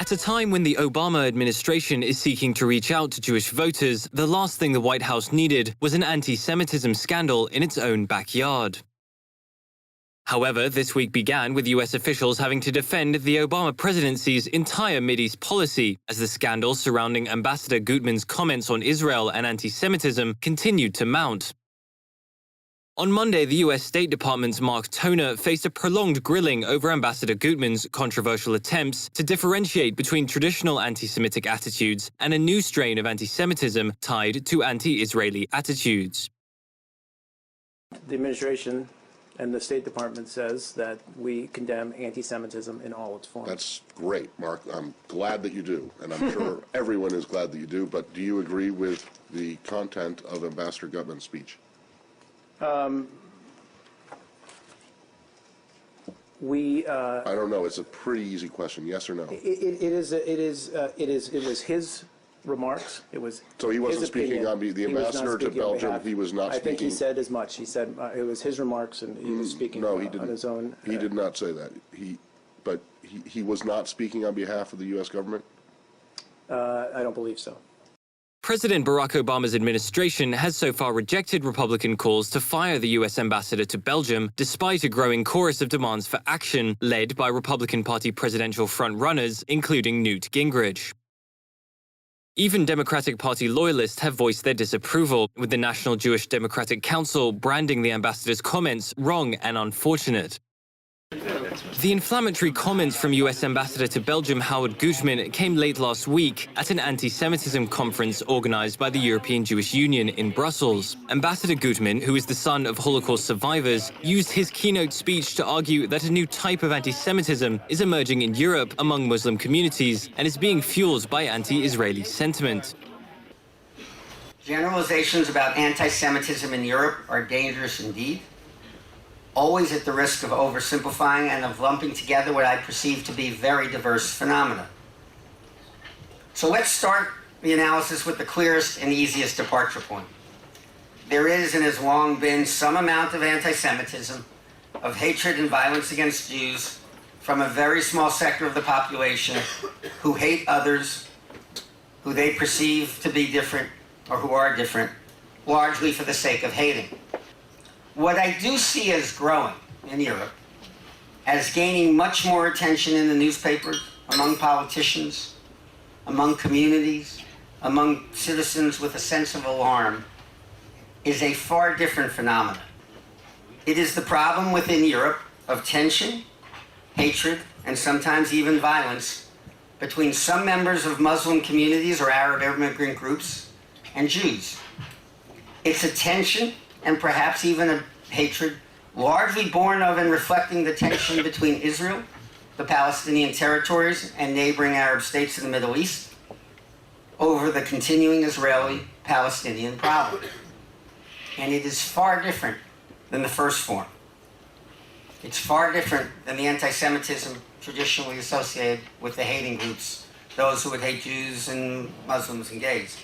At a time when the Obama administration is seeking to reach out to Jewish voters, the last thing the White House needed was an anti-Semitism scandal in its own backyard. However, this week began with U.S. officials having to defend the Obama presidency's entire Mideast policy as the scandal surrounding Ambassador Gutman's comments on Israel and anti-Semitism continued to mount. On Monday, the U.S. State Department's Mark Toner faced a prolonged grilling over Ambassador Gutman's controversial attempts to differentiate between traditional anti-Semitic attitudes and a new strain of anti-Semitism tied to anti-Israeli attitudes. The administration and the State Department says that we condemn anti-Semitism in all its forms. That's great, Mark. I'm glad that you do, and I'm sure everyone is glad that you do, but do you agree with the content of Ambassador Gutman's speech? I don't know. It's a pretty easy question. Yes or no? It was his remarks. It was. So he wasn't speaking on the ambassador to Belgium. He was not speaking. I think he said as much. He said it was his remarks, and he was speaking on his own. He did not say that. But he was not speaking on behalf of the U.S. government? I don't believe so. President Barack Obama's administration has so far rejected Republican calls to fire the U.S. ambassador to Belgium, despite a growing chorus of demands for action led by Republican Party presidential frontrunners, including Newt Gingrich. Even Democratic Party loyalists have voiced their disapproval, with the National Jewish Democratic Council branding the ambassador's comments wrong and unfortunate. The inflammatory comments from U.S. Ambassador to Belgium Howard Gutman came late last week at an anti-Semitism conference organized by the European Jewish Union in Brussels. Ambassador Gutman, who is the son of Holocaust survivors, used his keynote speech to argue that a new type of anti-Semitism is emerging in Europe among Muslim communities and is being fueled by anti-Israeli sentiment. Generalizations about anti-Semitism in Europe are dangerous indeed, always at the risk of oversimplifying and of lumping together what I perceive to be very diverse phenomena. So let's start the analysis with the clearest and easiest departure point. There is and has long been some amount of anti-Semitism, of hatred and violence against Jews from a very small sector of the population who hate others, who they perceive to be different or who are different, largely for the sake of hating. What I do see as growing in Europe, as gaining much more attention in the newspapers, among politicians, among communities, among citizens with a sense of alarm, is a far different phenomenon. It is the problem within Europe of tension, hatred, and sometimes even violence between some members of Muslim communities or Arab immigrant groups and Jews. It's a tension and perhaps even a hatred largely born of and reflecting the tension between Israel, the Palestinian territories, and neighboring Arab states in the Middle East over the continuing Israeli-Palestinian problem. And it is far different than the first form. It's far different than the anti-Semitism traditionally associated with the hating groups, those who would hate Jews and Muslims and gays.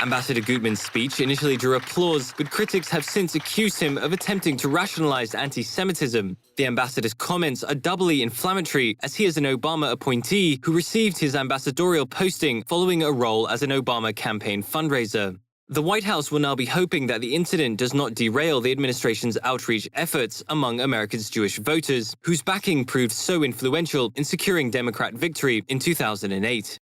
Ambassador Gutman's speech initially drew applause, but critics have since accused him of attempting to rationalize anti-Semitism. The ambassador's comments are doubly inflammatory, as he is an Obama appointee who received his ambassadorial posting following a role as an Obama campaign fundraiser. The White House will now be hoping that the incident does not derail the administration's outreach efforts among America's Jewish voters, whose backing proved so influential in securing Democrat victory in 2008.